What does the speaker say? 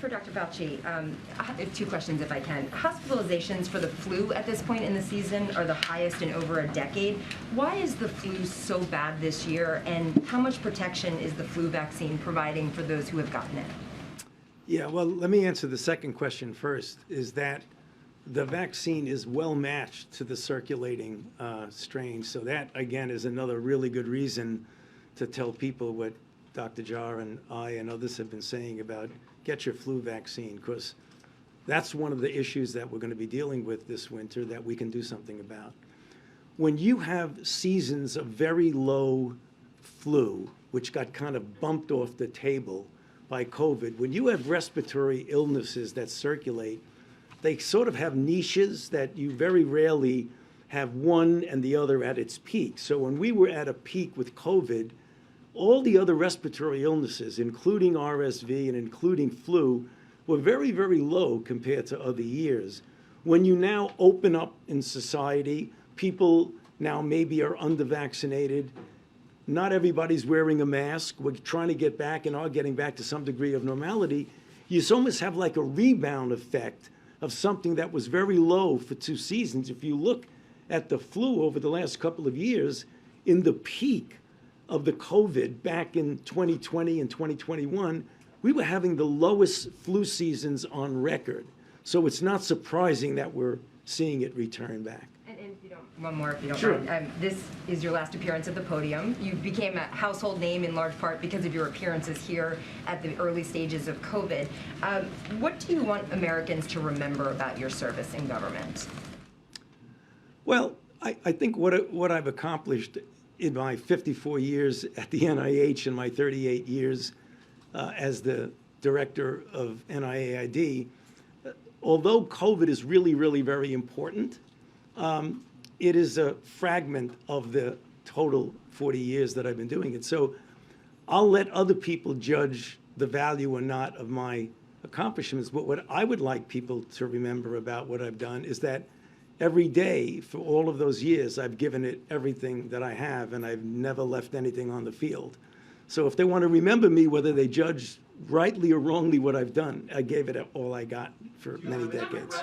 For Dr. Fauci, I have two questions if I can. Hospitalizations for the flu at this point in the season are the highest in over a decade. Why is the flu so bad this year, and how much protection is the flu vaccine providing for those who have gotten it? Yeah, well, let me answer the second question first, is that the vaccine is well matched to the circulating strain. So that, again, is another really good reason to tell people what Dr. Jar and I and others have been saying about get your flu vaccine, because that's one of the issues that we're going to be dealing with this winter that we can do something about. When you have seasons of very low flu, which got kind of bumped off the table by COVID, when you have respiratory illnesses that circulate, they sort of have niches that you very rarely have one and the other at its peak. So when we were at a peak with COVID, all the other respiratory illnesses, including RSV and including flu, were very, very low compared to other years. When you now open up in society, people now maybe are under-vaccinated. Not everybody's wearing a mask. We're trying to get back and are getting back to some degree of normality. You almost have like a rebound effect of something that was very low for 2 seasons. If you look at the flu over the last couple of years, in the peak of the COVID back in 2020 and 2021, we were having the lowest flu seasons on record. So it's not surprising that we're seeing it return back. And if you don't, one more if you don't Sure. mind. This is your last appearance at the podium. You became a household name in large part because of your appearances here at the early stages of COVID. What do you want Americans to remember about your service in government? Well, I think what I've accomplished in my 54 years at the NIH and my 38 years as the director of NIAID, although COVID is really, really very important, it is a fragment of the total 40 years that I've been doing it. So I'll let other people judge the value or not of my accomplishments. But what I would like people to remember about what I've done is that every day for all of those years, I've given it everything that I have, and I've never left anything on the field. So if they want to remember me, whether they judge rightly or wrongly what I've done, I gave it all I got for many decades.